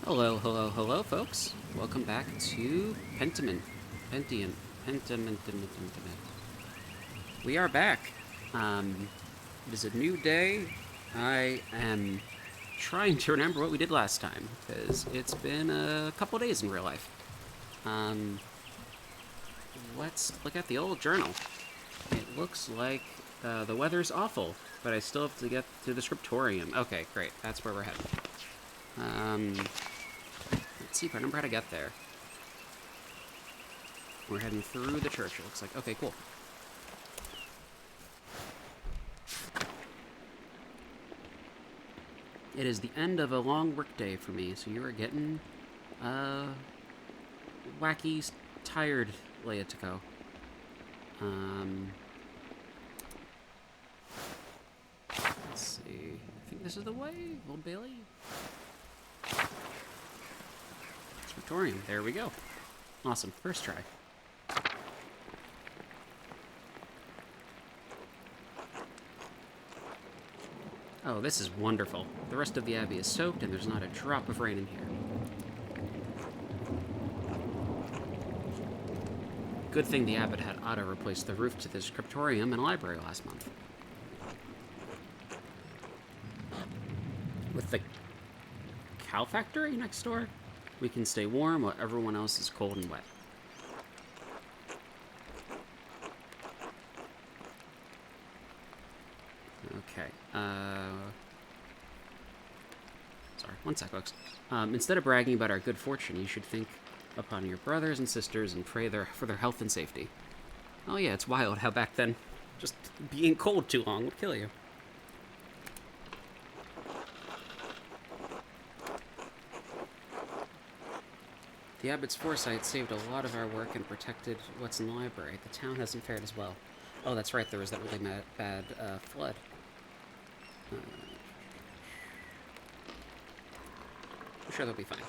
Hello, hello, hello, folks. Welcome back to Pentiment. Pentiment. We are back. It is a new day. I am trying to remember what we did last time, because it's been a couple days in real life. Um, let's look at the old journal. It looks like the weather's awful, but I still have to get to the scriptorium. Okay, great. That's where we're headed. Let's see if I remember how to get there. We're heading through the church, it looks like. Okay, cool. It is the end of a long workday for me, so you are getting, wacky, tired Leotico. Let's see. I think this is the way, Old Bailey. Scriptorium, there we go. Awesome, first try. Oh, this is wonderful. The rest of the abbey is soaked and there's not a drop of rain in here. Good thing the abbot had Otto replace the roof to the scriptorium and library last month. With the cow factory next door, we can stay warm while everyone else is cold and wet. Okay, sorry, one sec, folks. Instead of bragging about our good fortune, you should think upon your brothers and sisters and pray for their health and safety. Oh yeah, it's wild how back then just being cold too long would kill you. The abbot's foresight saved a lot of our work and protected what's in the library. The town hasn't fared as well. Oh, that's right, there was that really bad flood. I'm sure they'll be fine.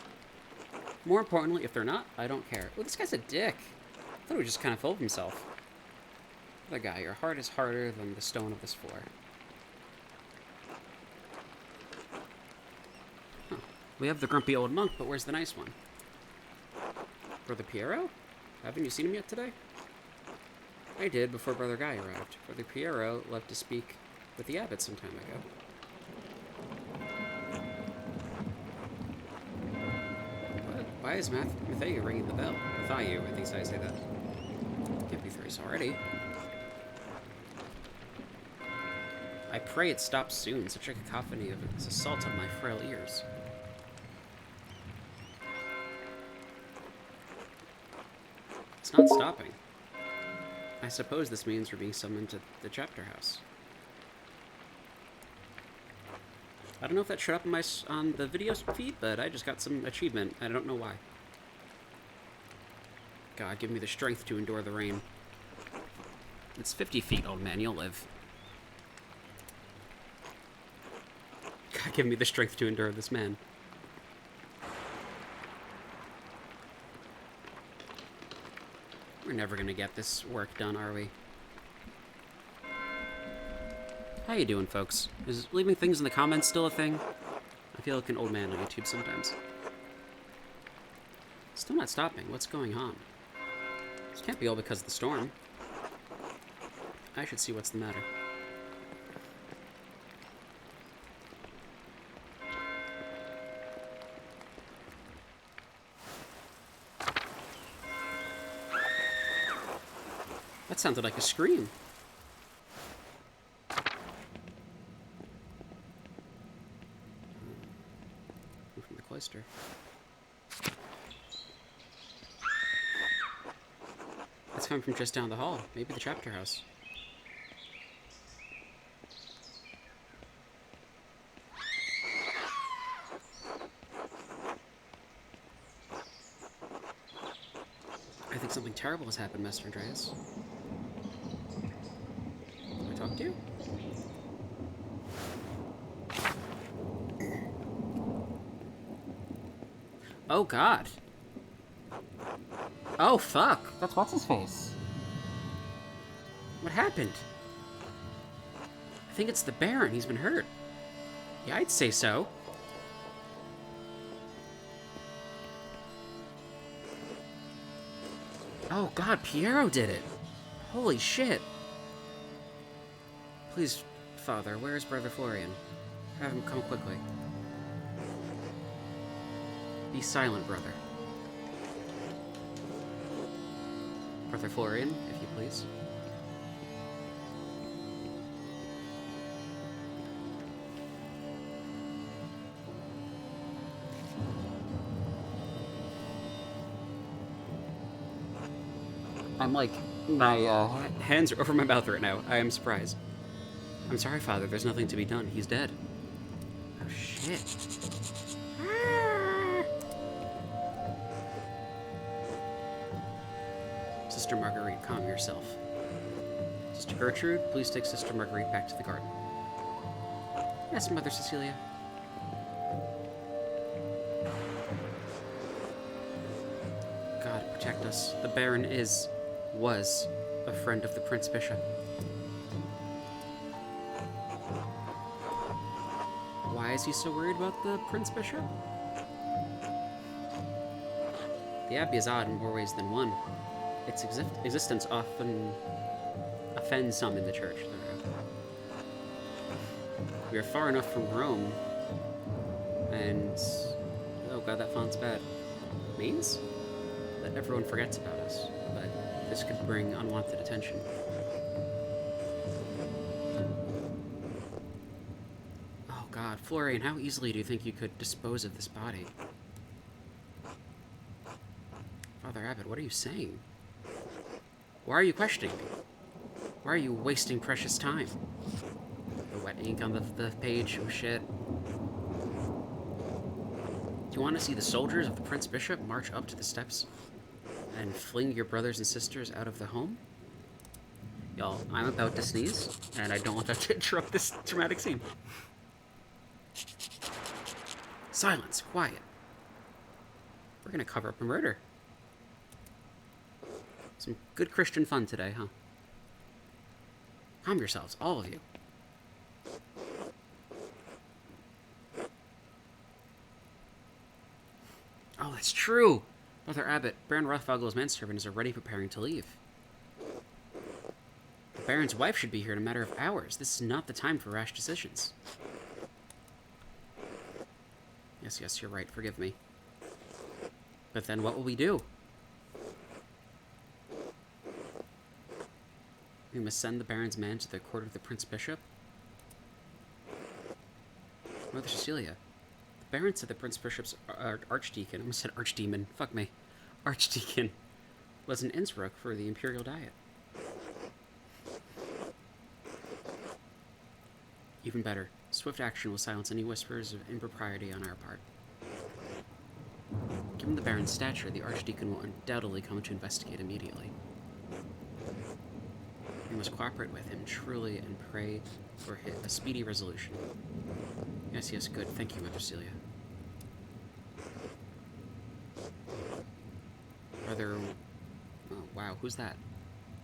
More importantly, if they're not, I don't care. Oh, this guy's a dick. I thought he was just kind of full of himself. Other guy, your heart is harder than the stone of this floor. Huh. We have the grumpy old monk, but where's the nice one? Brother Piero? Haven't you seen him yet today? I did before Brother Guy arrived. Brother Piero left to speak with the abbot some time ago. What? Why is Matthieu ringing the bell? Matthieu, I think I say that. Can't be threes already. I pray it stops soon. Such a cacophony of its assault on my frail ears. It's not stopping. I suppose this means we're being summoned to the chapter house. I don't know if that showed up on the video feed, but I just got some achievement. I don't know why. God, give me the strength to endure the rain. It's 50 feet, old man. You'll live. God, give me the strength to endure this man. We're never gonna get this work done, are we? How you doing, folks? Is leaving things in the comments still a thing? I feel like an old man on YouTube sometimes. Still not stopping. What's going on? This can't be all because of the storm. I should see what's the matter. That sounded like a scream. From the cloister. That's coming from just down the hall. Maybe the chapter house. I think something terrible has happened, Master Andreas. Can I talk to you? Oh, God. Oh, fuck. That's what's-his-face. What happened? I think it's the Baron. He's been hurt. Yeah, I'd say so. Oh god, Piero did it! Holy shit! Please, Father, where is Brother Florian? Have him come quickly. Be silent, brother. Brother Florian, if you please. I'm like, my hands are over my mouth right now. I am surprised. I'm sorry, Father. There's nothing to be done. He's dead. Oh, shit. Sister Marguerite, calm yourself. Sister Gertrude, please take Sister Marguerite back to the garden. Yes, Mother Cecilia. God, protect us. The Baron was a friend of the Prince Bishop. Why is he so worried about the Prince Bishop? The Abbey is odd in more ways than one. Its existence often offends some in the church. We are far enough from Rome, and... oh god, that font's bad. Means that everyone forgets about us, but this could bring unwanted attention. Oh god, Florian, how easily do you think you could dispose of this body? Father Abbot, what are you saying? Why are you questioning me? Why are you wasting precious time? The wet ink on the page, oh shit. Do you want to see the soldiers of the Prince Bishop march up to the steps and fling your brothers and sisters out of the home? Y'all, I'm about to sneeze, and I don't want that to interrupt this dramatic scene. Silence, quiet. We're gonna cover up a murder. Some good Christian fun today, huh? Calm yourselves, all of you. Oh, that's true! Brother Abbot, Baron Rothvogel's manservant is already preparing to leave. The Baron's wife should be here in a matter of hours. This is not the time for rash decisions. Yes, you're right. Forgive me. But then what will we do? We must send the Baron's man to the court of the Prince Bishop? Mother Cecilia, the Baron said the Prince Bishop's archdeacon, I almost said archdemon, fuck me, archdeacon, was in Innsbruck for the Imperial Diet. Even better, swift action will silence any whispers of impropriety on our part. Given the Baron's stature, the Archdeacon will undoubtedly come to investigate immediately. We must cooperate with him truly and pray for a speedy resolution. Yes, good. Thank you, Mother Celia. Brother... oh, wow, who's that?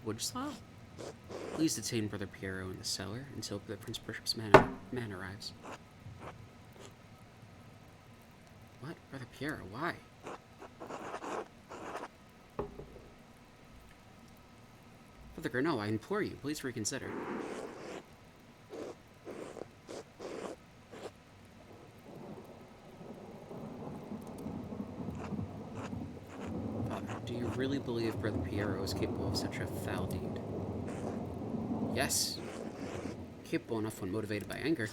Woodslaw? Please detain Brother Piero in the cellar until the Prince Bishop's man arrives. What? Brother Piero, why? Brother Gernot, I implore you, please reconsider. Father, do you really believe Brother Piero is capable of such a foul deed? Yes. Capable enough when motivated by anger.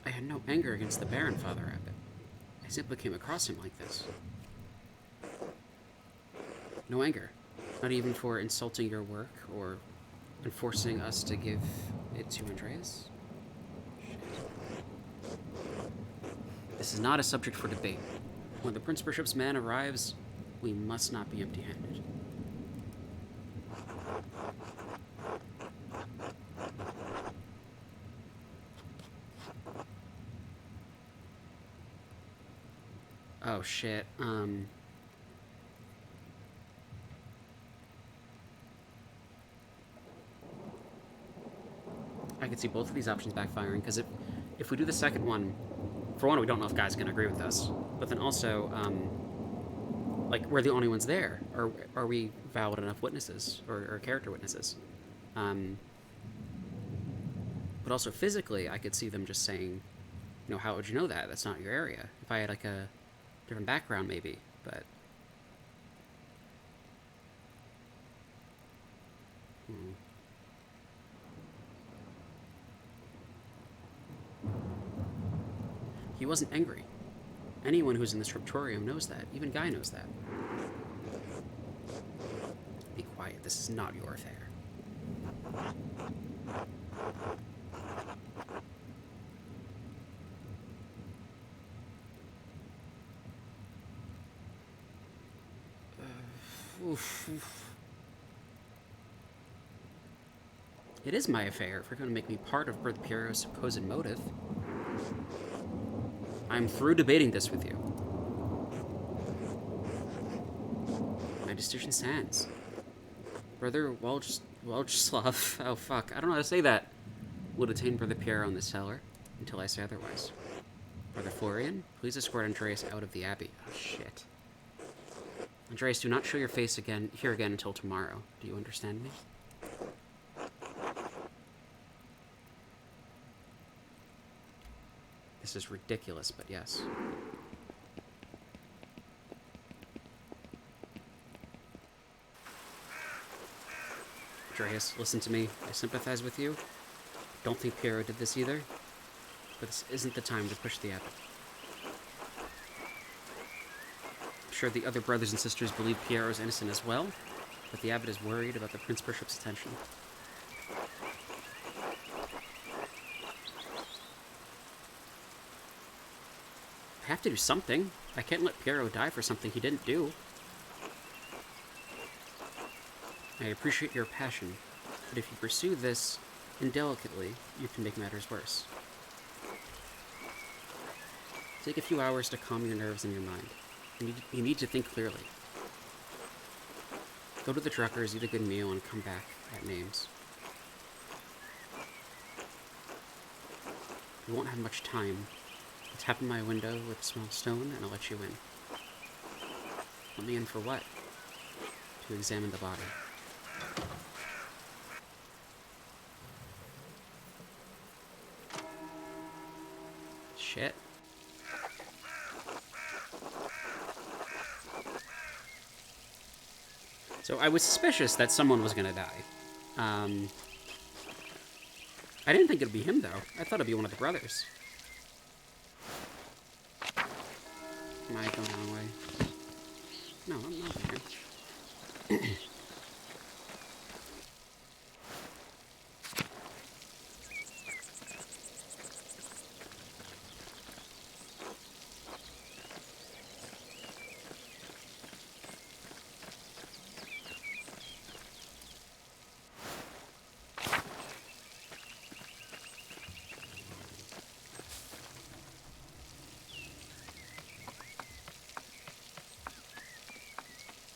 I had no anger against the Baron, Father Abbot. I simply came across him like this. No anger. Not even for insulting your work or enforcing us to give it to Andreas? Shit. This is not a subject for debate. When the Prince Bishop's man arrives, we must not be empty-handed. Oh shit, I could see both of these options backfiring, because if we do the second one, for one, we don't know if Guy's going to agree with us, but then also, Like, we're the only ones there. Or are we valid enough witnesses or character witnesses? Um, but also physically, I could see them just saying, you know, how would you know that? That's not your area. If I had like a different background, maybe, but. Hmm. He wasn't angry. Anyone who's in the scriptorium knows that. Even Guy knows that. Be quiet. This is not your affair. Oof, oof. It is my affair if you're going to make me part of Berth Piero's supposed motive. I'm through debating this with you. My decision stands. Brother Welchslav, oh fuck, I don't know how to say that, will detain Brother Piero in the cellar until I say otherwise. Brother Florian, please escort Andreas out of the abbey. Oh shit. Andreas, do not show your face here again until tomorrow. Do you understand me? This is ridiculous, but yes. Andreas, listen to me. I sympathize with you. Don't think Piero did this either. But this isn't the time to push the abbot. I'm sure the other brothers and sisters believe Piero is innocent as well, but the abbot is worried about the Prince Bishop's attention. I have to do something. I can't let Piero die for something he didn't do. I appreciate your passion, but if you pursue this indelicately, you can make matters worse. Take a few hours to calm your nerves and your mind. You need to think clearly. Go to the truckers, eat a good meal, and come back at names. You won't have much time. I'll tap on my window with a small stone, and I'll let you in. Let me in for what? To examine the body. Shit. So I was suspicious that someone was gonna die. I didn't think it'd be him, though. I thought it'd be one of the brothers. Am I going the wrong way? No, I'm not there.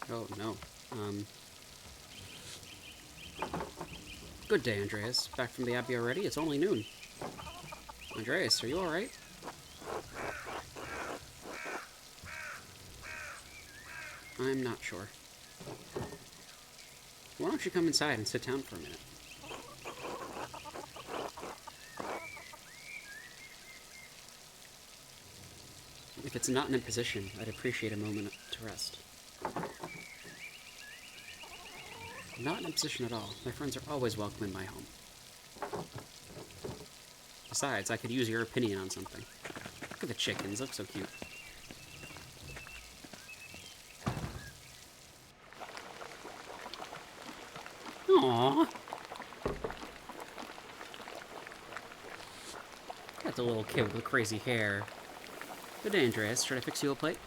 Oh, no. Good day, Andreas. Back from the Abbey already? It's only noon. Andreas, are you alright? I'm not sure. Why don't you come inside and sit down for a minute? If it's not an imposition, I'd appreciate a moment to rest. Not an imposition at all. My friends are always welcome in my home. Besides, I could use your opinion on something. Look at the chickens, look so cute. Aww. That's a little kid with crazy hair. Good day, Andreas. Should I fix you a plate?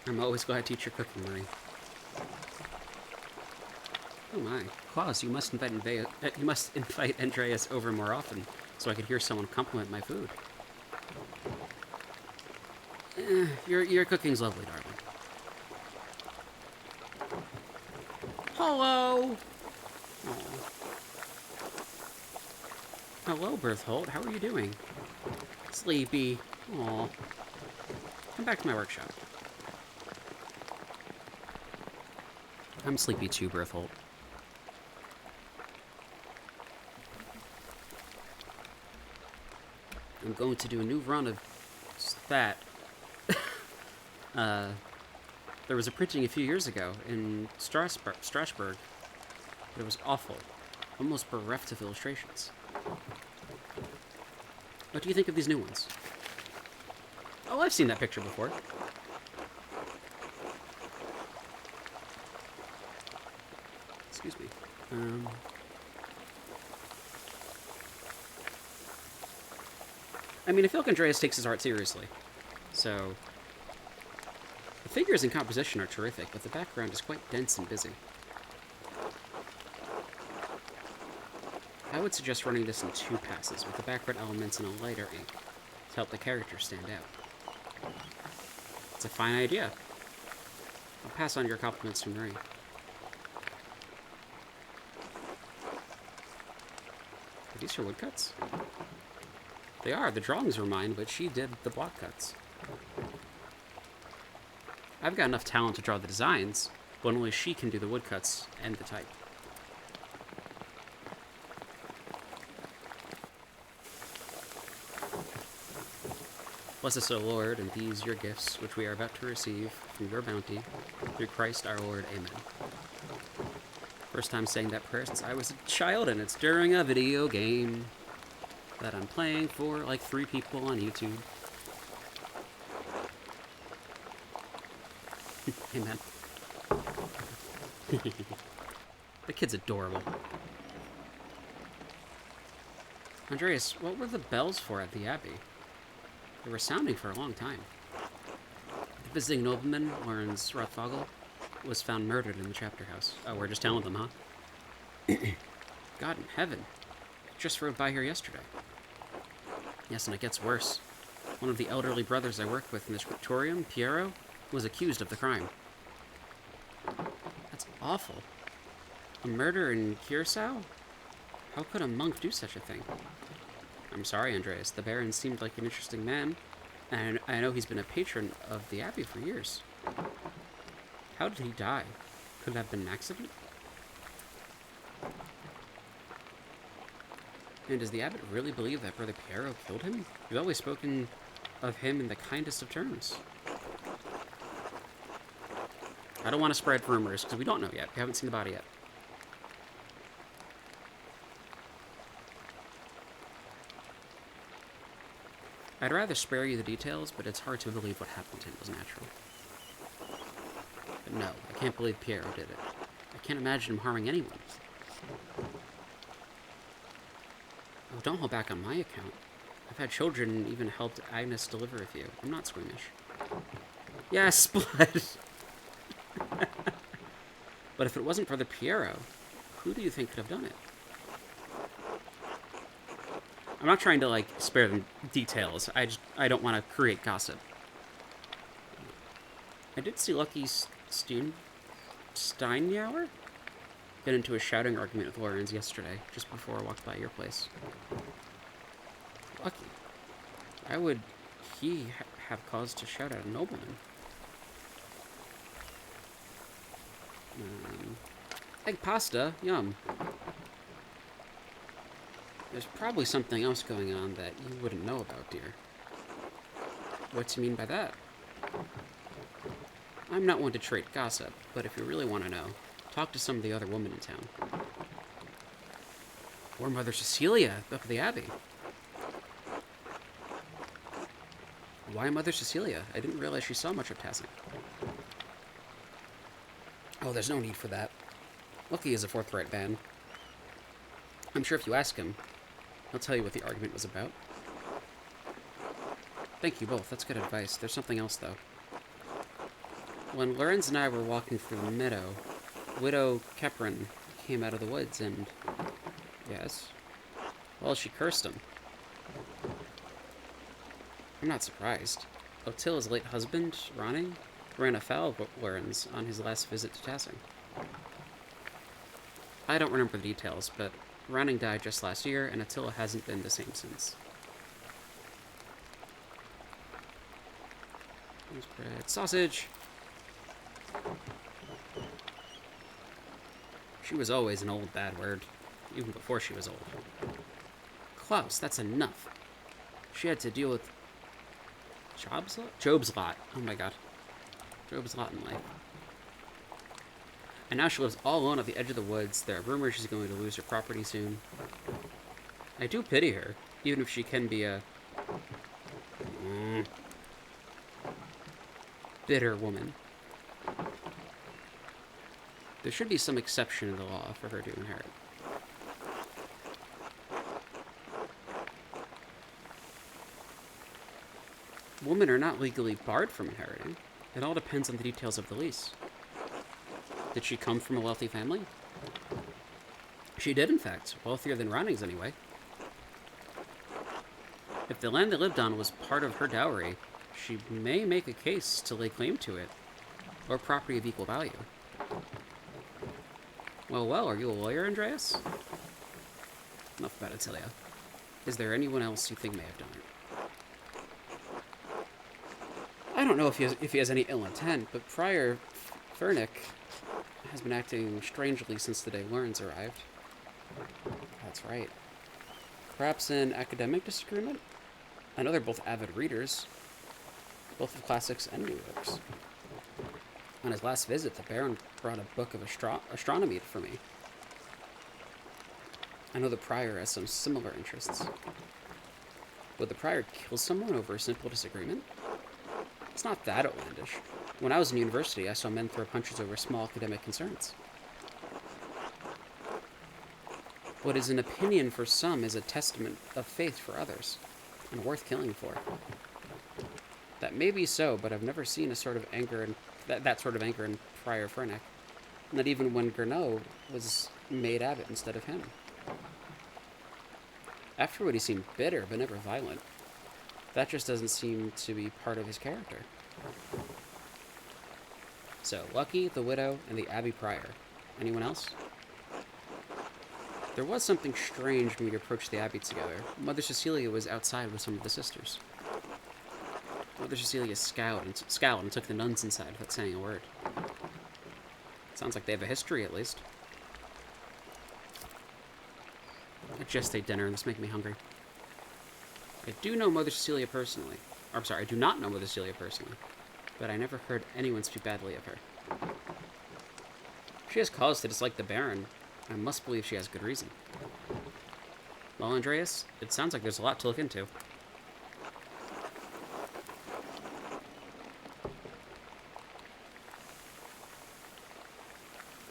I'm always glad to eat your cooking, Marie. Oh my. Claus, you must invite Andreas over more often, so I could hear someone compliment my food. Your cooking's lovely, darling. Hello! Aww. Hello, Berthold. How are you doing? Sleepy. Aw. Come back to my workshop. I'm sleepy too, Berthold. I'm going to do a new run of that. There was a printing a few years ago in Strasbourg. It was awful. Almost bereft of illustrations. What do you think of these new ones? Oh, I've seen that picture before. Excuse me. I mean, I feel like Andreas takes his art seriously. So, the figures and composition are terrific, but the background is quite dense and busy. I would suggest running this in 2 passes, with the background elements in a lighter ink, to help the characters stand out. It's a fine idea. I'll pass on your compliments to Marie. Are these her woodcuts? They are. The drawings were mine, but she did the block cuts. I've got enough talent to draw the designs, but only she can do the woodcuts and the type. Bless us, O Lord, and these your gifts, which we are about to receive from your bounty, through Christ our Lord. Amen. First time saying that prayer since I was a child, and it's during a video game that I'm playing for like 3 people on YouTube. Amen. The kid's adorable. Andreas, what were the bells for at the Abbey? They were sounding for a long time. The visiting nobleman, Lorenz Rothvogel, was found murdered in the chapter house. Oh, we're just telling them, huh? God in heaven. Just rode by here yesterday. Yes, and it gets worse. One of the elderly brothers I worked with in the scriptorium, Piero, was accused of the crime. That's awful. A murder in Curacao? How could a monk do such a thing? I'm sorry, Andreas. The Baron seemed like an interesting man, and I know he's been a patron of the Abbey for years. How did he die? Could it have been an accident? And does the abbot really believe that Brother Piero killed him? You've always spoken of him in the kindest of terms. I don't want to spread rumors, because we don't know yet. We haven't seen the body yet. I'd rather spare you the details, but it's hard to believe what happened to him was natural. But no, I can't believe Piero did it. I can't imagine him harming anyone. Oh, don't hold back on my account. I've had children and even helped Agnes deliver a few. I'm not squeamish. Yes, blood! But if it wasn't Brother Piero, who do you think could have done it? I'm not trying to, like, spare them details. I don't want to create gossip. I did see Lucky Steinauer get into a shouting argument with Lorenz yesterday, just before I walked by your place. Lucky. Why would he have cause to shout at a nobleman? Egg pasta, yum. There's probably something else going on that you wouldn't know about, dear. What do you mean by that? I'm not one to trade gossip, but if you really want to know, talk to some of the other women in town. Or Mother Cecilia up at the Abbey. Why Mother Cecilia? I didn't realize she saw much of Tassing. Oh, there's no need for that. Lucky is a forthright man. I'm sure if you ask him, he'll tell you what the argument was about. Thank you both. That's good advice. There's something else, though. When Lorenz and I were walking through the meadow, Widow Keprin came out of the woods and... Yes? Well, she cursed him. I'm not surprised. Otilla's late husband, Ronnie, ran afoul of Lorenz on his last visit to Tassing. I don't remember the details, but Ronning died just last year, and Attila hasn't been the same since. There's bread. Sausage! She was always an old bad word, even before she was old. Klaus, that's enough. She had to deal with Job's lot? Job's lot. Oh my god. Job's lot in life. And now she lives all alone at the edge of the woods. There are rumors she's going to lose her property soon. I do pity her, even if she can be a bitter woman. There should be some exception in the law for her to inherit. Women are not legally barred from inheriting. It all depends on the details of the lease. Did she come from a wealthy family? She did, in fact. Wealthier than Ronning's, anyway. If the land they lived on was part of her dowry, she may make a case to lay claim to it, or property of equal value. Well, are you a lawyer, Andreas? Enough about Attila. Is there anyone else you think may have done it? I don't know if he has any ill intent, but Prior Furnick has been acting strangely since the day Lawrence arrived. That's right. Perhaps an academic disagreement? I know they're both avid readers, both of classics and new works. On his last visit, the Baron brought a book of astronomy for me. I know the Prior has some similar interests. Would the Prior kill someone over a simple disagreement? It's not that outlandish. When I was in university, I saw men throw punches over small academic concerns. What is an opinion for some is a testament of faith for others, and worth killing for. That may be so, but I've never seen a sort of anger in that sort of anger in Prior Furnick. Not even when Gernot was made abbot instead of him. Afterward, he seemed bitter, but never violent. That just doesn't seem to be part of his character. So, Lucky, the widow, and the Abbey Prior. Anyone else? There was something strange when we approached the Abbey together. Mother Cecilia was outside with some of the sisters. Mother Cecilia scowled and took the nuns inside without saying a word. Sounds like they have a history, at least. I just ate dinner, and this makes me hungry. I do know Mother Cecilia personally. Or, I'm sorry, I do not know Mother Cecilia personally. But I never heard anyone speak badly of her. She has cause to dislike the Baron. I must believe she has good reason. Well, Andreas, it sounds like there's a lot to look into.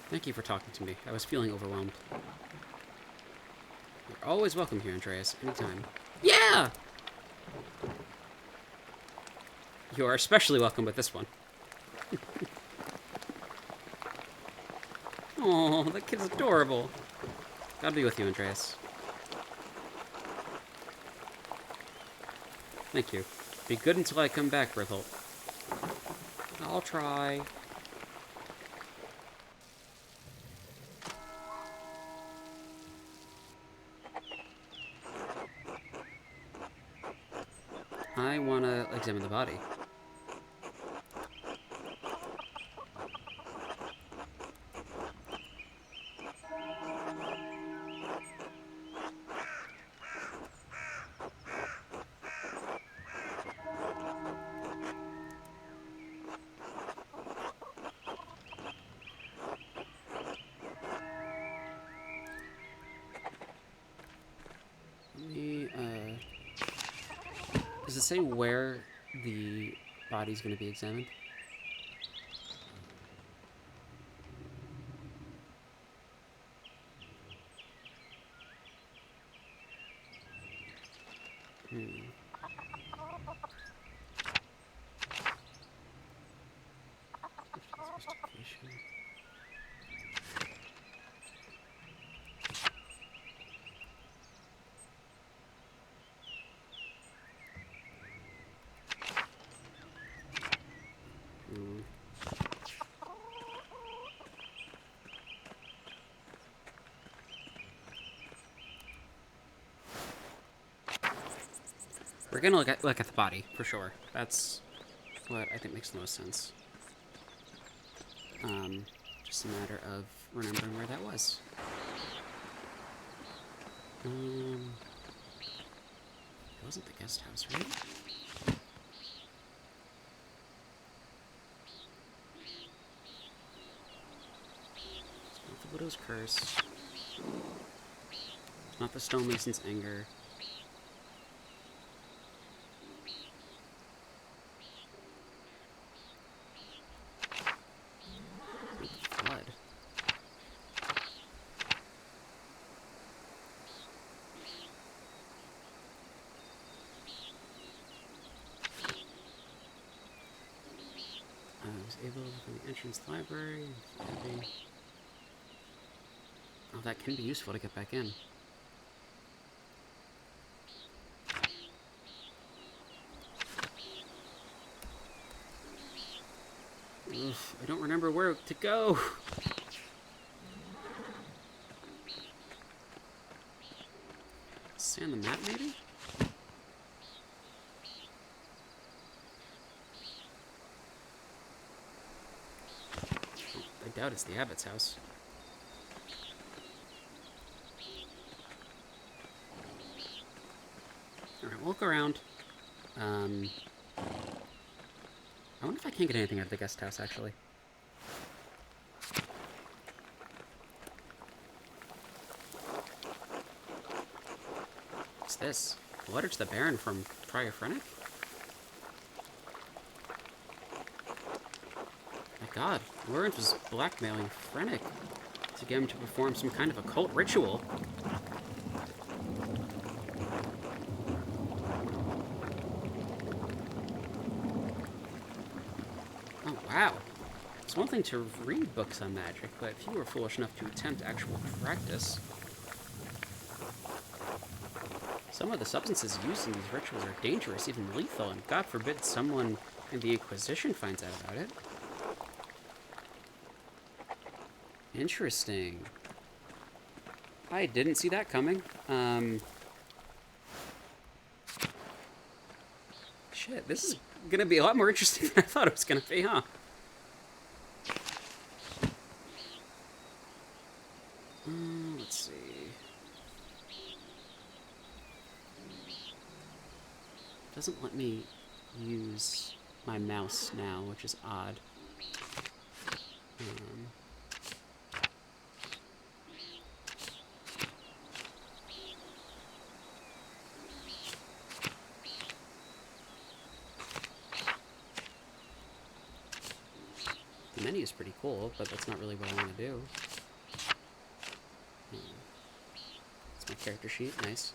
Thank you for talking to me. I was feeling overwhelmed. You're always welcome here, Andreas. Anytime. Yeah! You are especially welcome with this one. Oh, that kid's adorable. God be with you, Andreas. Thank you. Be good until I come back, Berthold. I'll try. I want to examine the body. Does it say where the body's going to be examined? We're gonna look at the body, for sure. That's what I think makes the most sense. Just a matter of remembering where that was. It wasn't the guest house, right? It's not the widow's curse. It's not the stonemason's anger. Blood. I was able to open the entrance to the library. Oh, that can be useful to get back in. Oof, I don't remember where to go. Sand the map, maybe? I doubt it's the abbot's house. Alright, we'll look around. I wonder if I can't get anything out of the guest house, actually. What's this? A letter to the Baron from Friar Frenick? My god, Lawrence was blackmailing Frenick to get him to perform some kind of occult ritual. Oh, wow. It's one thing to read books on magic, but if you were foolish enough to attempt actual practice... Some of the substances used in these rituals are dangerous, even lethal, and God forbid someone in the Inquisition finds out about it. Interesting. I didn't see that coming. Shit, this is gonna be a lot more interesting than I thought it was gonna be, huh? Let's see. Doesn't let me use my mouse now, which is odd. The menu is pretty cool, but that's not really what I want to do. It's my character sheet, nice.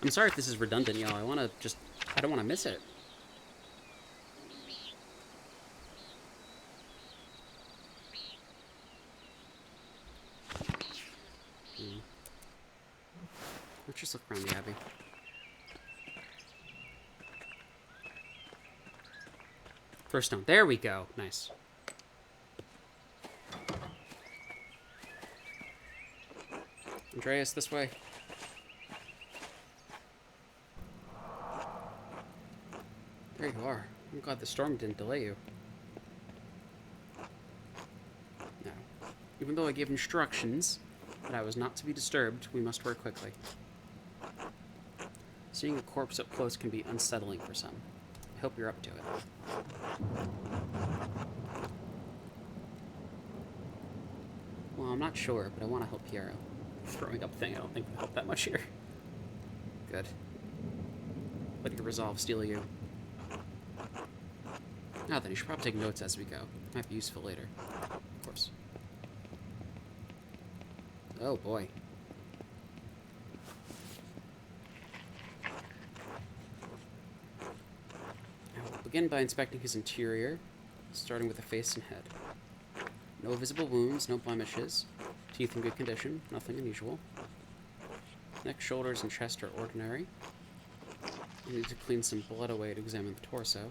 I'm sorry if this is redundant, y'all. I don't want to miss it. Let's just look around the Abbey. First stone. There we go. Nice. Andreas, this way. There you are. I'm glad the storm didn't delay you. Now, even though I gave instructions that I was not to be disturbed, we must work quickly. Seeing a corpse up close can be unsettling for some. I hope you're up to it. Well, I'm not sure, but I want to help Piero. Throwing up thing I don't think will help that much here. Good. Let your resolve steal you. Now then, you should probably take notes as we go. Might be useful later. Of course. Oh, boy. I will begin by inspecting his interior, starting with the face and head. No visible wounds, no blemishes. Teeth in good condition, nothing unusual. Neck, shoulders, and chest are ordinary. I need to clean some blood away to examine the torso.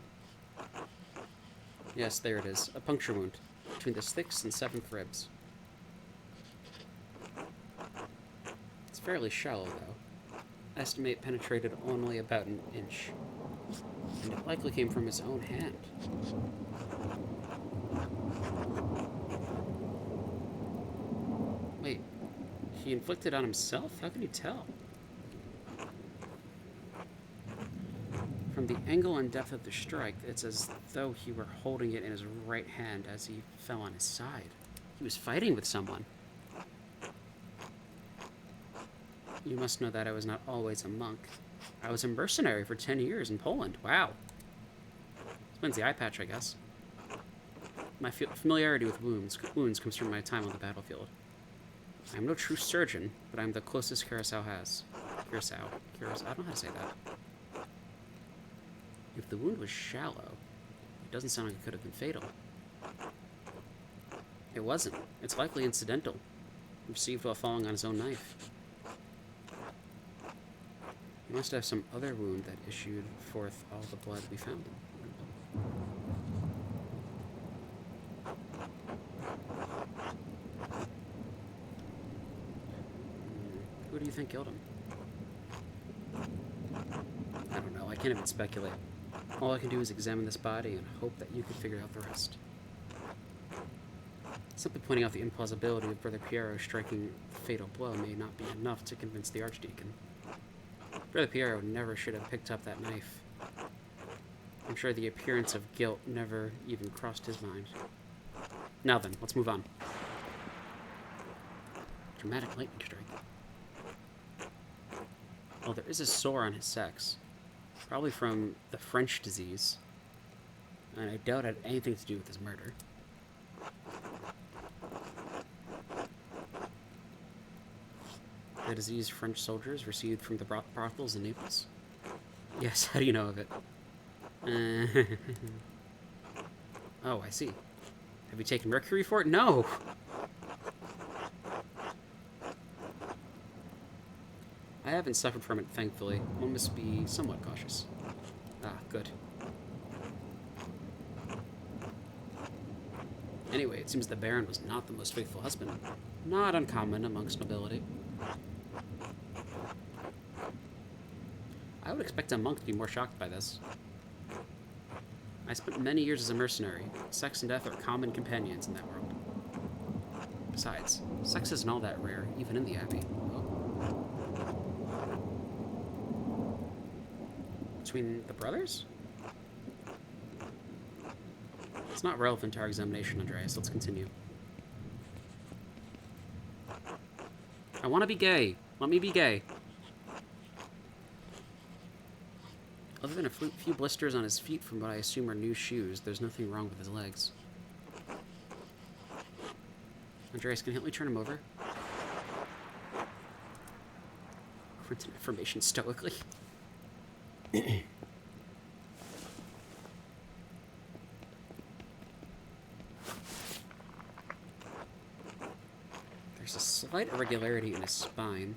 Yes, there it is. A puncture wound between the 6th and 7th ribs. fairly shallow, though. Estimate penetrated only about an inch. And it likely came from his own hand. Wait, he inflicted on himself? How can you tell? From the angle and depth of the strike, it's as though he were holding it in his right hand as he fell on his side. He was fighting with someone. You must know that I was not always a monk. I was a mercenary for 10 years in Poland. Wow. Explains the eye patch, I guess. My familiarity with wounds comes from my time on the battlefield. I am no true surgeon, but I am the closest Curacao has. Curacao. I don't know how to say that. If the wound was shallow, it doesn't sound like it could have been fatal. It wasn't. It's likely incidental. Received while falling on his own knife. He must have some other wound that issued forth all the blood we found. Who do you think killed him? I don't know. I can't even speculate. All I can do is examine this body and hope that you can figure out the rest. Simply pointing out the implausibility of Brother Piero striking the fatal blow may not be enough to convince the Archdeacon. Brother Piero never should have picked up that knife. I'm sure the appearance of guilt never even crossed his mind. Now then, let's move on. Dramatic lightning strike. Well, there is a sore on his sex. Probably from the French disease. And I doubt it had anything to do with his murder. The disease French soldiers received from the brothels in Naples? Yes, how do you know of it? Oh, I see. Have you taken mercury for it? No! I haven't suffered from it, thankfully. One must be somewhat cautious. Ah, good. Anyway, it seems the Baron was not the most faithful husband. Not uncommon amongst nobility. I would expect a monk to be more shocked by this. I spent many years as a mercenary. Sex and death are common companions in that world. Besides, sex isn't all that rare, even in the Abbey. Oh. Between the brothers? It's not relevant to our examination, Andreas. Let's continue. I want to be gay. Let me be gay. Other than a few blisters on his feet from what I assume are new shoes, there's nothing wrong with his legs. Andreas, can you help me turn him over? Printed information stoically. There's a slight irregularity in his spine,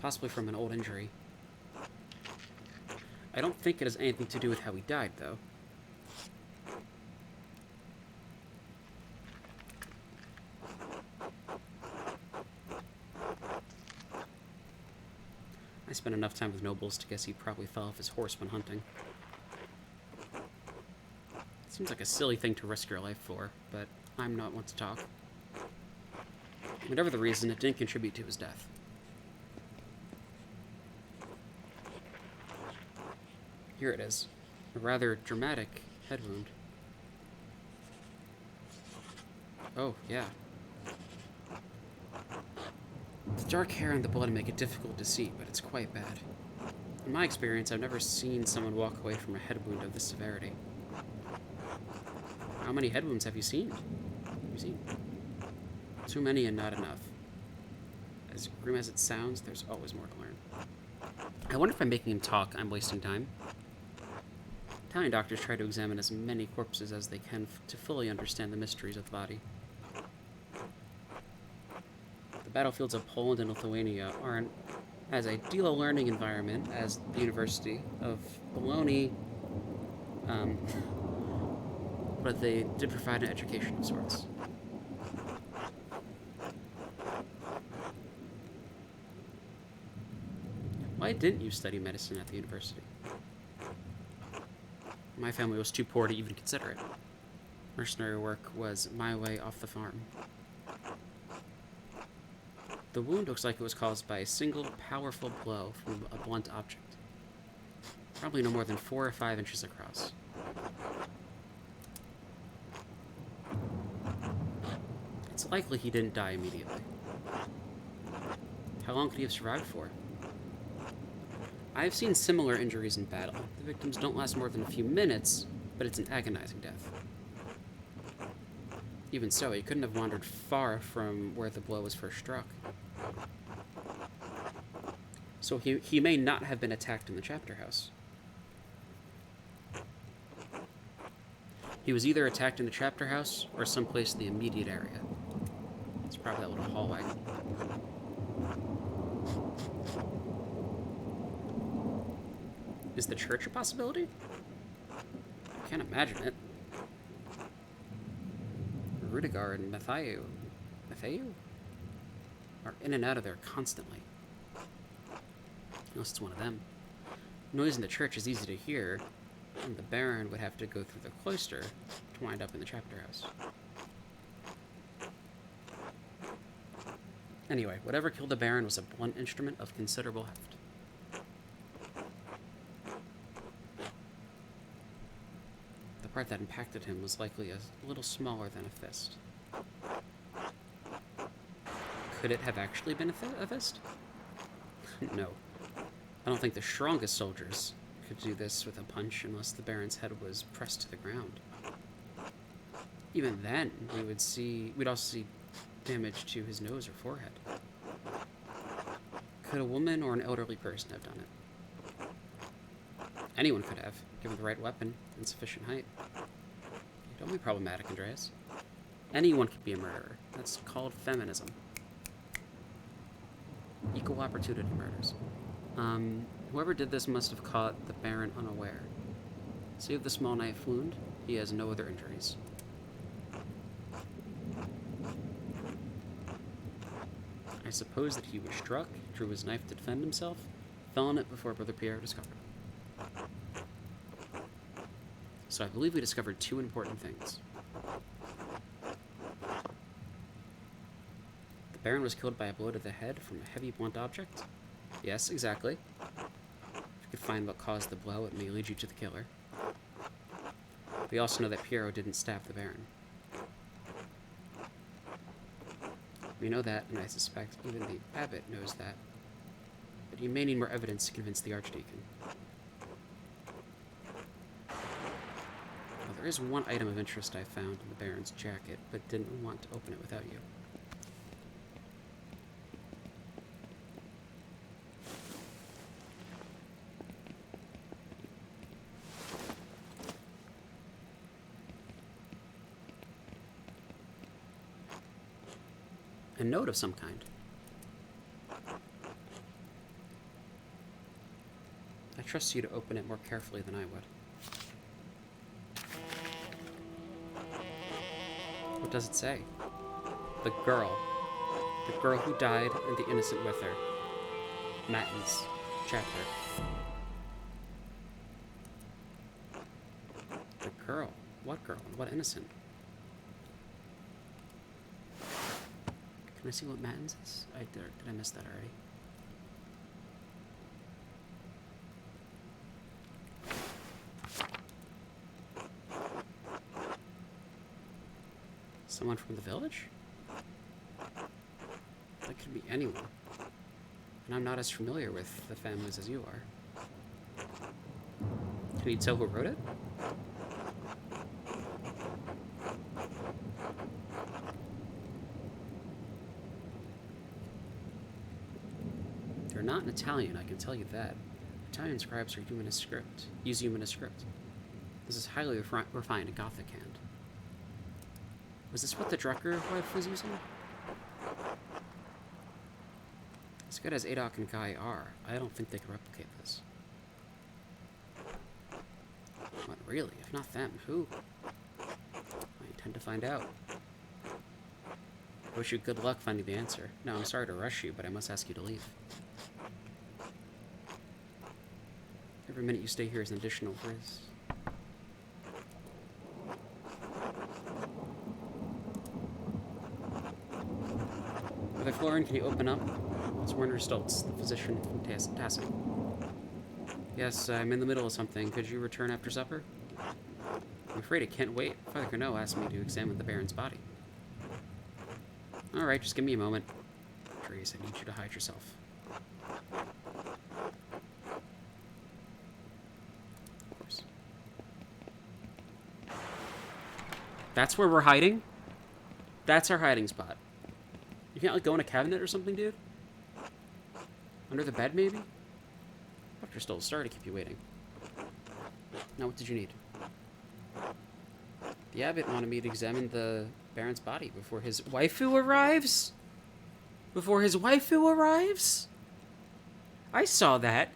possibly from an old injury. I don't think it has anything to do with how he died, though. I spent enough time with nobles to guess he probably fell off his horse when hunting. It seems like a silly thing to risk your life for, but I'm not one to talk. Whatever the reason, it didn't contribute to his death. Here it is. A rather dramatic head wound. Oh, yeah. The dark hair and the blood make it difficult to see, but it's quite bad. In my experience, I've never seen someone walk away from a head wound of this severity. How many head wounds have you seen? Too many and not enough. As grim as it sounds, there's always more to learn. I wonder if by making him talk, I'm wasting time. Italian doctors try to examine as many corpses as they can to fully understand the mysteries of the body. The battlefields of Poland and Lithuania aren't as ideal a learning environment as the University of Bologna, but they did provide an education of sorts. Why didn't you study medicine at the university? My family was too poor to even consider it. Mercenary work was my way off the farm. The wound looks like it was caused by a single powerful blow from a blunt object. Probably no more than 4 or 5 inches across. It's likely he didn't die immediately. How long could he have survived for? I've seen similar injuries in battle. The victims don't last more than a few minutes, but it's an agonizing death. Even so, he couldn't have wandered far from where the blow was first struck. So he may not have been attacked in the chapter house. He was either attacked in the chapter house or someplace in the immediate area. It's probably that little hallway. Is the church a possibility? I can't imagine it. Rudiger and Matthew are in and out of there constantly. Unless it's one of them. Noise in the church is easy to hear, and the Baron would have to go through the cloister to wind up in the chapter house. Anyway, whatever killed the Baron was a blunt instrument of considerable heft. The part that impacted him was likely a little smaller than a fist. Could it have actually been a fist? No. I don't think the strongest soldiers could do this with a punch unless the Baron's head was pressed to the ground. Even then, we'd also see damage to his nose or forehead. Could a woman or an elderly person have done it? Anyone could have, given the right weapon and sufficient height. Don't be problematic, Andreas. Anyone could be a murderer. That's called feminism. Equal opportunity murders. Whoever did this must have caught the Baron unaware. Save the small knife wound, he has no other injuries. I suppose that he was struck, drew his knife to defend himself, fell on it before Brother Pierre discovered it. So I believe we discovered 2 important things. The Baron was killed by a blow to the head from a heavy blunt object. Yes, exactly. If you could find what caused the blow, it may lead you to the killer. We also know that Piero didn't stab the Baron. We know that, and I suspect even the abbot knows that. But you may need more evidence to convince the archdeacon. Well, there is one item of interest I found in the Baron's jacket, but didn't want to open it without you. A note of some kind. I trust you to open it more carefully than I would. What does it say? The girl who died and the innocent with her. Matins, chapter. The girl? What girl? What innocent? Can I see what Matins is? Did I miss that already? Someone from the village? That could be anyone. And I'm not as familiar with the families as you are. Can you tell who wrote it? They're not in Italian, I can tell you that. Italian scribes use humanist script. This is highly refined Gothic hand. Was this what the Drucker wife was using? As good as Adok and Guy are, I don't think they can replicate this. What, really? If not them, who? I intend to find out. I wish you good luck finding the answer. Now, I'm sorry to rush you, but I must ask you to leave. Every minute you stay here is an additional risk. Brother Florian, can you open up? It's Werner Stoltz, the physician from Tassel. Yes, I'm in the middle of something. Could you return after supper? I'm afraid I can't wait. Father Corneau asked me to examine the Baron's body. Alright, just give me a moment. Andreas, I need you to hide yourself. Of course. That's where we're hiding? That's our hiding spot. You can't, like, go in a cabinet or something, dude? Under the bed, maybe? Dr. Stoltz, sorry to keep you waiting. Now, what did you need? The abbot wanted me to examine the Baron's body before his waifu arrives? Before his waifu arrives? I saw that.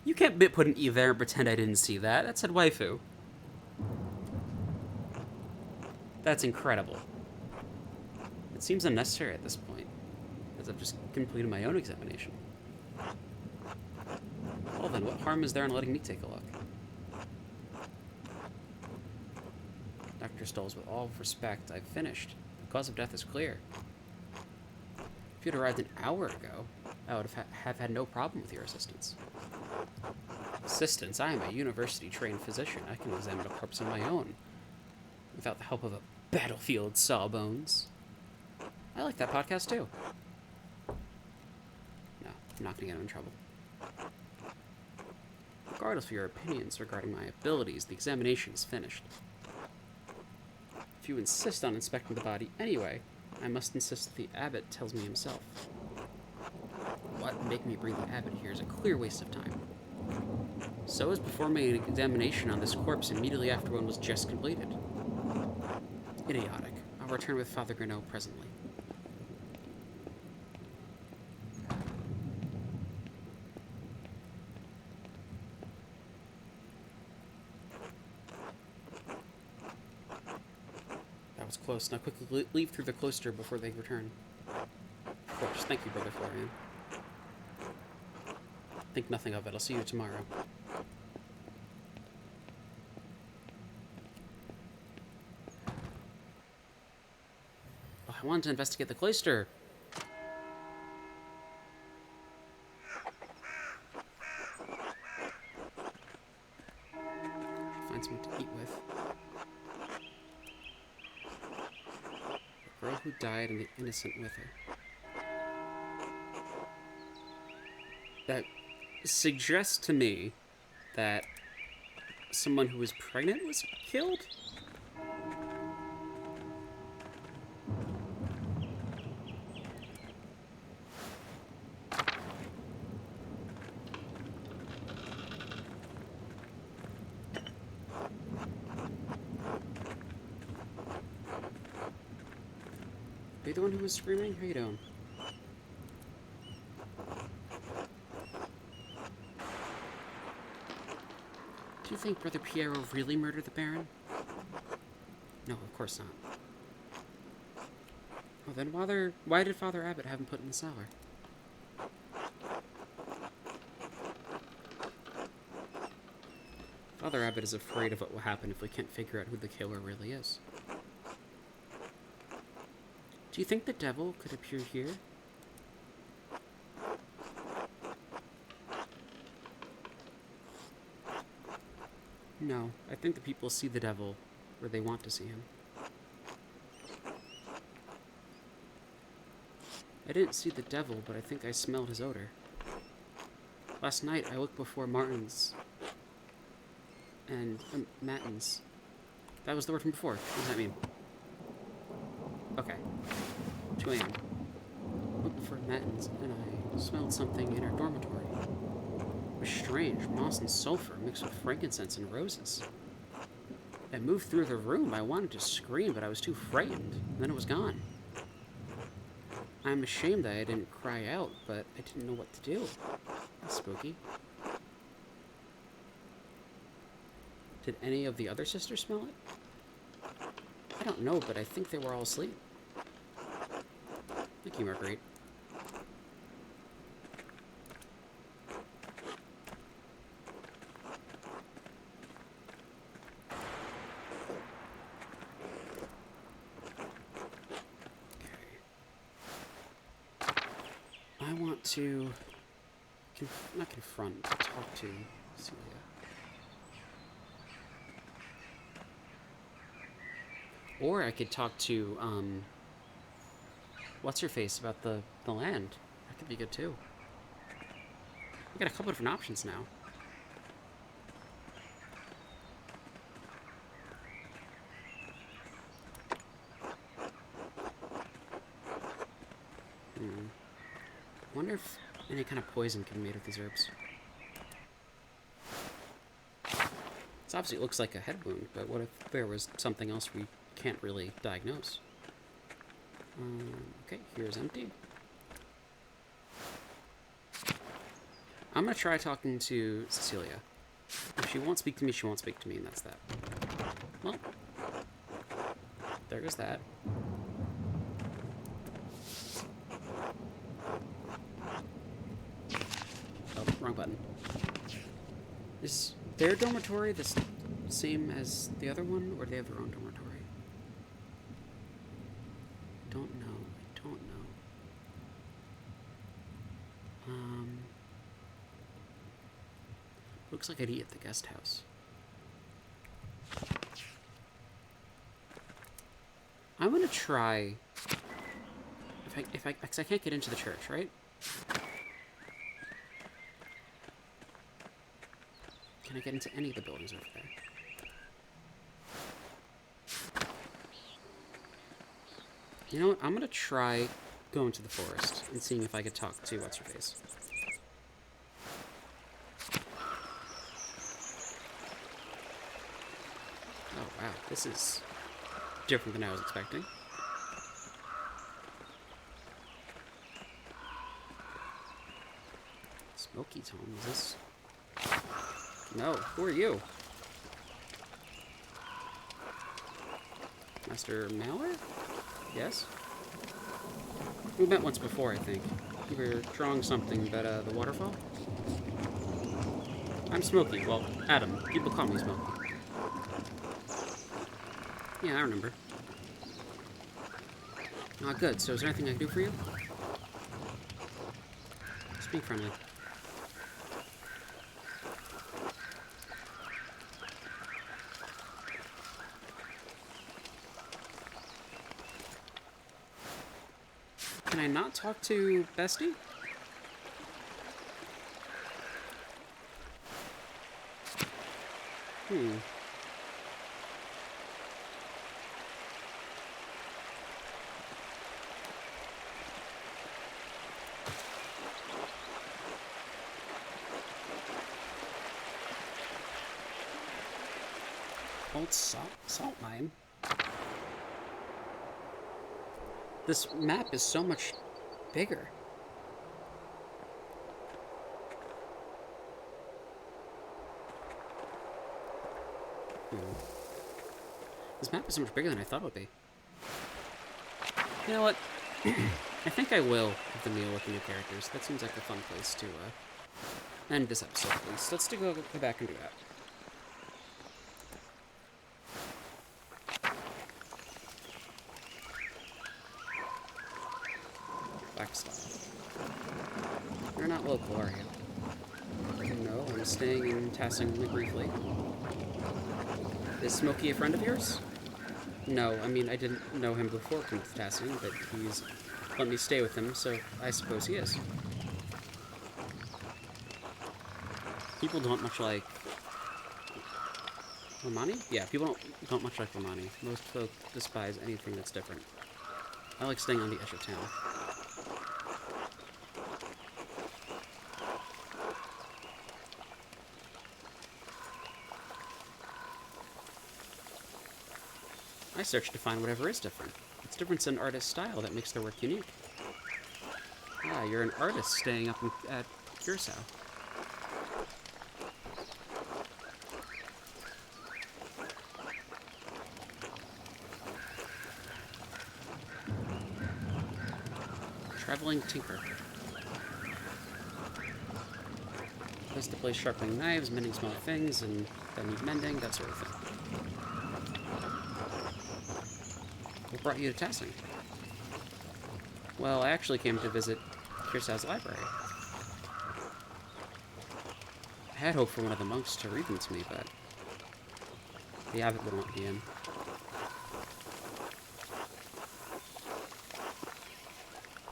You can't put an E there and pretend I didn't see that. That said waifu. That's incredible. It seems unnecessary at this point, as I've just completed my own examination. Well then, what harm is there in letting me take a look? Dr. Stoltz, with all respect, I've finished. The cause of death is clear. If you'd arrived an hour ago, I would have had no problem with your assistance. Assistance? I am a university-trained physician. I can examine a corpse on my own, without the help of a battlefield sawbones. I like that podcast, too. No, I'm not gonna get him in trouble. Regardless of your opinions regarding my abilities, the examination is finished. If you insist on inspecting the body anyway, I must insist that the abbot tells me himself. What making me bring the abbot here is a clear waste of time. So is performing an examination on this corpse immediately after one was just completed. Idiotic. I'll return with Father Corneau presently. Close. Now quickly leave through the cloister before they return. Of course. Thank you, Brother Florian. Think nothing of it. I'll see you tomorrow. Oh, I wanted to investigate the cloister. Find something to eat with. The girl who died and the innocent with her. That suggests to me that someone who was pregnant was killed? Are you the one who was screaming? How you doing? Do you think Brother Piero really murdered the Baron? No, of course not. Well then, why did Father Abbot have him put in the cellar? Father Abbot is afraid of what will happen if we can't figure out who the killer really is. Do you think the devil could appear here? No, I think the people see the devil where they want to see him. I didn't see the devil, but I think I smelled his odor. Last night, I looked before Martin's and Matins. That was the word from before. What does that mean? Okay. 2 a.m. Looked before Matins, and I smelled something in our dormitory. It was strange, moss and sulfur mixed with frankincense and roses. I moved through the room. I wanted to scream, but I was too frightened. And then it was gone. I'm ashamed that I didn't cry out, but I didn't know what to do. That's spooky. Did any of the other sisters smell it? I don't know, but I think they were all asleep. Thank you, Marguerite. want to not confront, but talk to Celia. Or I could talk to, what's her face about the land. That could be good too. We got a couple different options now. Wonder if any kind of poison can be made with these herbs. This obviously looks like a head wound, but what if there was something else we can't really diagnose? Okay, here's empty. I'm gonna try talking to Cecilia. If she won't speak to me, she won't speak to me, and that's that. Well, there goes that. Oh, wrong button. Is their dormitory the same as the other one, or do they have their own dormitory? I don't know. Looks like I'd eat at the guest house. I'm gonna try. Because I can't get into the church, right? Can I get into any of the buildings over there? You know what? I'm gonna try going to the forest and seeing if I could talk to what's her face. Oh wow, this is different than I was expecting. Smoky's home, is this? No, who are you? Master Mallory? Yes? We met once before, I think. You were drawing something about the waterfall? I'm Smoky. Well, Adam. People call me Smoky. Yeah, I remember. Ah, good. So is there anything I can do for you? Speak friendly. Can I not talk to Bestie? Old salt mine. This map is so much bigger. This map is so much bigger than I thought it would be. You know what? I think I will have the meal with the new characters. That seems like a fun place to end this episode, at least. Let's go back and do that. You're not local, are you? No, I'm staying in Tassing briefly. Is Smokey a friend of yours? No, I mean, I didn't know him before coming to Tassing, but he's let me stay with him, so I suppose he is. People don't much like Romani? Yeah, people don't much like Romani. Most folk despise anything that's different. I like staying on the edge of town. I search to find whatever is different. It's difference in artist's style that makes their work unique. Ah, you're an artist staying up at Curacao. Traveling tinker. Place to place sharpening knives, mending small things, and then need mending, that sort of thing. What brought you to Tassing? Well, I actually came to visit Kirstow's library. I had hoped for one of the monks to read them to me, but the abbot wouldn't let me in.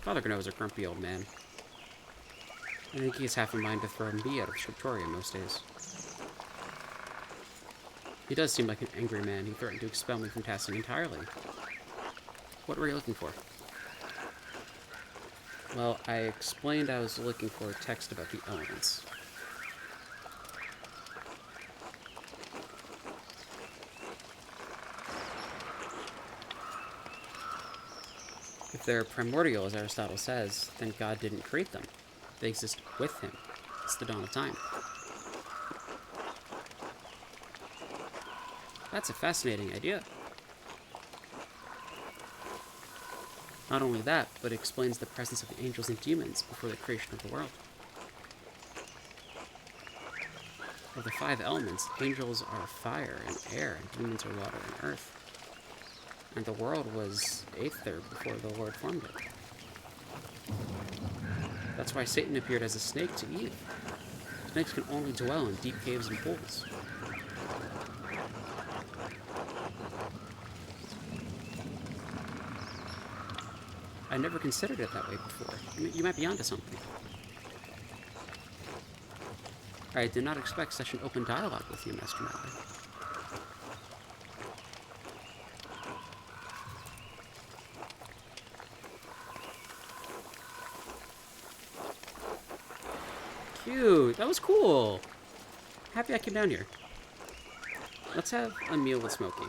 Father Gno is a grumpy old man. I think he has half a mind to throw me out of scriptorium most days. He does seem like an angry man. He threatened to expel me from Tassin entirely. What were you looking for? Well, I explained I was looking for a text about the elements. If they're primordial, as Aristotle says, then God didn't create them. They exist with him. It's the dawn of time. That's a fascinating idea. Not only that, but it explains the presence of the angels and demons before the creation of the world. Of the 5 elements, angels are fire and air, and demons are water and earth. And the world was aether before the Lord formed it. That's why Satan appeared as a snake to Eve. Snakes can only dwell in deep caves and pools. I never considered it that way before. You might be onto something. I did not expect such an open dialogue with you, Master Malloy. Cute. That was cool. Happy I came down here. Let's have a meal with Smokey.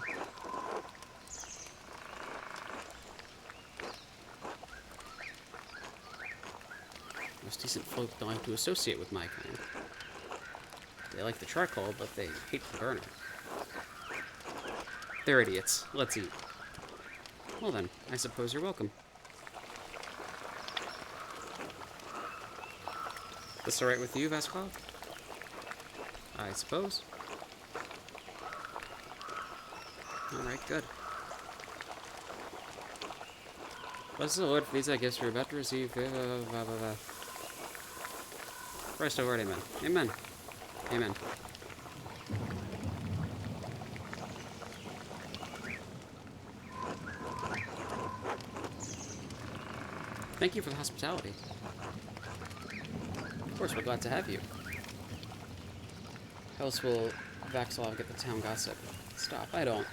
Most decent folk don't like to associate with my kind. They like the charcoal, but they hate the burner. They're idiots. Let's eat. Well then, I suppose you're welcome. This alright with you, Vasquez? I suppose. Alright, good. Bless the Lord for these gifts we're about to receive. Christ our Lord, amen. Amen. Amen. Thank you for the hospitality. Of course, we're glad to have you. How else will Vaxilov get the town gossip? Stop, I don't.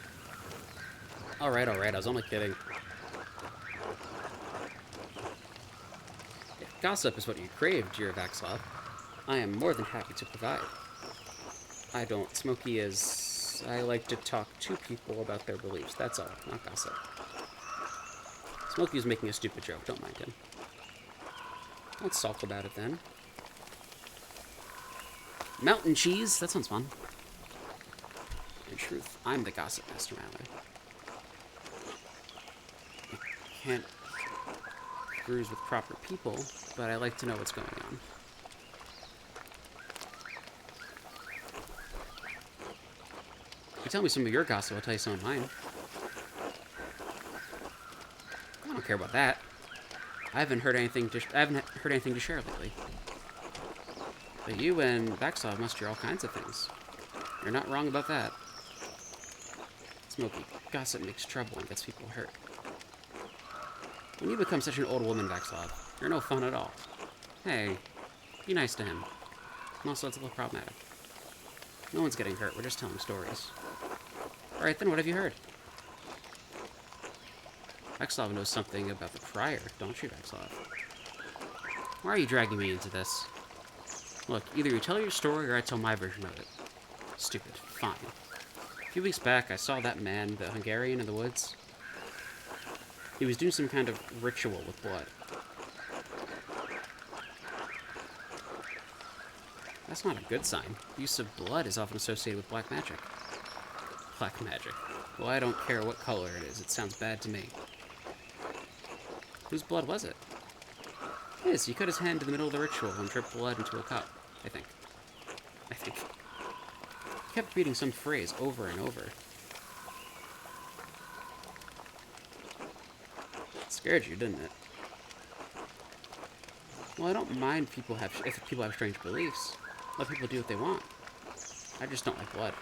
Alright, I was only kidding. If gossip is what you crave, dear Vaxilov, I am more than happy to provide. I don't. Smokey is... I like to talk to people about their beliefs, that's all, not gossip. Smokey's making a stupid joke, don't mind him. Don't sulk about it then. Mountain cheese, that sounds fun. In truth, I'm the gossip master, Malloy. I can't cruise with proper people, but I like to know what's going on. If you tell me some of your gossip, I'll tell you some of mine. I don't care about that. I haven't heard anything to share lately. But you and Vaxilov must hear all kinds of things. You're not wrong about that. Smokey, gossip makes trouble and gets people hurt. When you become such an old woman, Vaxilov, you're no fun at all. Hey, be nice to him. And also, it's a little problematic. No one's getting hurt, we're just telling stories. Alright then, what have you heard? Vaxilov knows something about the prior, don't you, Vaxilov? Why are you dragging me into this? Look, either you tell your story or I tell my version of it. Stupid. Fine. A few weeks back, I saw that man, the Hungarian in the woods. He was doing some kind of ritual with blood. That's not a good sign. The use of blood is often associated with black magic. Black magic. Well, I don't care what color it is. It sounds bad to me. Whose blood was it? His. He cut his hand in the middle of the ritual and dripped blood into a cup. I think. He kept repeating some phrase over and over. It scared you, didn't it? Well, I don't mind if people have strange beliefs. Let people do what they want. I just don't like blood.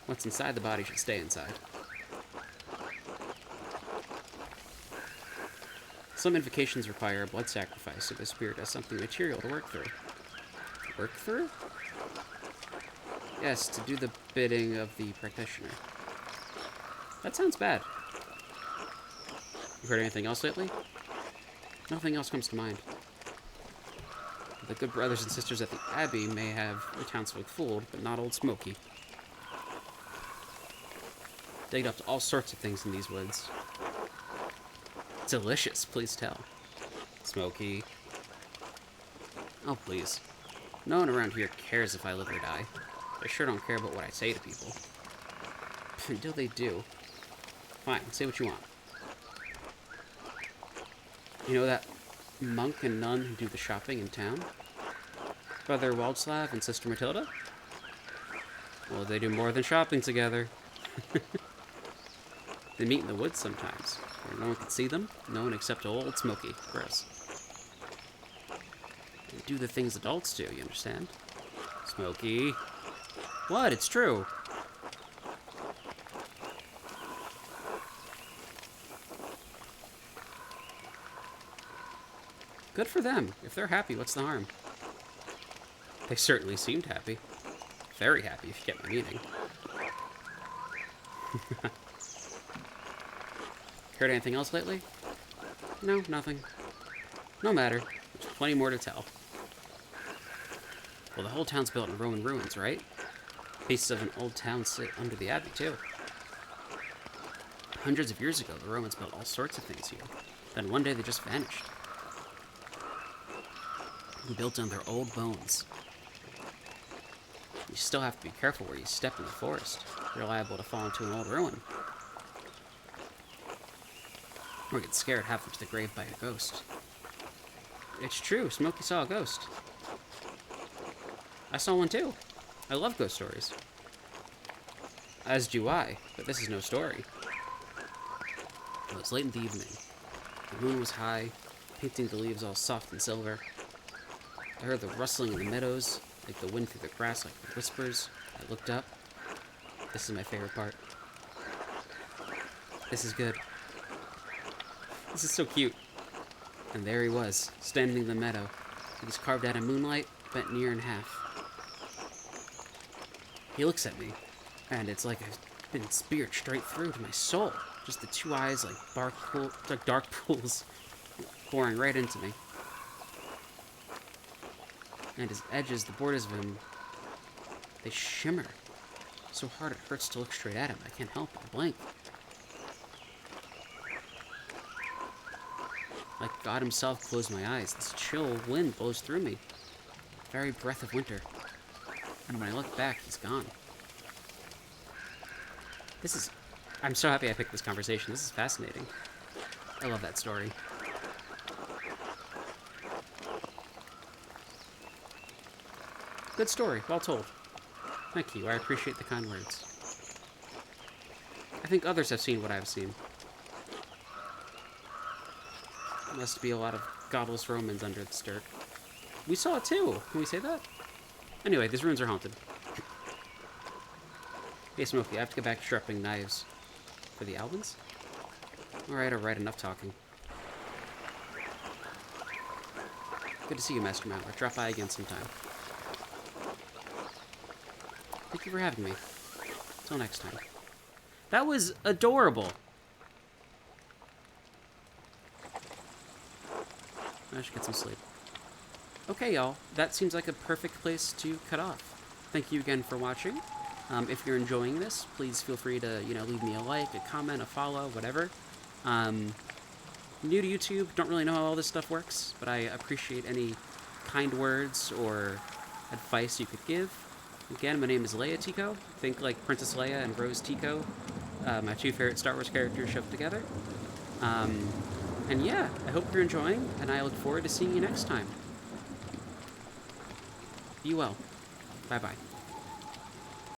What's inside the body should stay inside. Some invocations require a blood sacrifice, so the spirit has something material to work through. Work through? Yes, to do the bidding of the practitioner. That sounds bad. You heard anything else lately? Nothing else comes to mind. The good brothers and sisters at the Abbey may have the townsfolk fooled, but not Old Smoky. Digged up all sorts of things in these woods. Delicious, please tell. Smoky. Oh, please. No one around here cares if I live or die. They sure don't care about what I say to people. Until they do. Fine, say what you want. You know that monk and nun who do the shopping in town? Brother Waldslav and Sister Matilda? Well, they do more than shopping together. They meet in the woods sometimes, where no one can see them, no one except Old Smoky. Gross. They do the things adults do, you understand? Smoky. What? It's true. Good for them. If they're happy, what's the harm? They certainly seemed happy. Very happy, if you get my meaning. Heard anything else lately? No, nothing. No matter. There's plenty more to tell. Well, the whole town's built in Roman ruins, right? Pieces of an old town sit under the abbey, too. Hundreds of years ago, the Romans built all sorts of things here. Then one day they just vanished. Built on their old bones. You still have to be careful where you step in the forest. You're liable to fall into an old ruin. Or get scared halfway to the grave by a ghost. It's true, Smokey saw a ghost. I saw one too. I love ghost stories. As do I, but this is no story. It was late in the evening. The moon was high, painting the leaves all soft and silver. I heard the rustling in the meadows, like the wind through the grass, like whispers. I looked up. This is my favorite part. This is good. This is so cute. And there he was, standing in the meadow. He was carved out of moonlight, bent near in half. He looks at me, and it's like I've been speared straight through to my soul. Just the two eyes like dark pools pouring right into me. And his edges, the borders of him, they shimmer. So hard it hurts to look straight at him. I can't help but blink. Like God himself closed my eyes. This chill wind blows through me. Very breath of winter. And when I look back, he's gone. I'm so happy I picked this conversation. This is fascinating. I love that story. Good story. Well told. Thank you. I appreciate the kind words. I think others have seen what I've seen. Must be a lot of godless Romans under this dirt. We saw it too. Can we say that? Anyway, these ruins are haunted. Hey, Smokey, I have to get back to sharpening knives. For the Albans? Alright, enough talking. Good to see you, Master Mountler. Drop by again sometime. Thank you for having me. Until next time. That was adorable! I should get some sleep. Okay, y'all. That seems like a perfect place to cut off. Thank you again for watching. If you're enjoying this, please feel free to, leave me a like, a comment, a follow, whatever. New to YouTube, don't really know how all this stuff works, but I appreciate any kind words or advice you could give. Again, my name is Leia Tico. Think like Princess Leia and Rose Tico, my two favorite Star Wars characters shoved together. And yeah, I hope you're enjoying, and I look forward to seeing you next time. Be well. Bye-bye.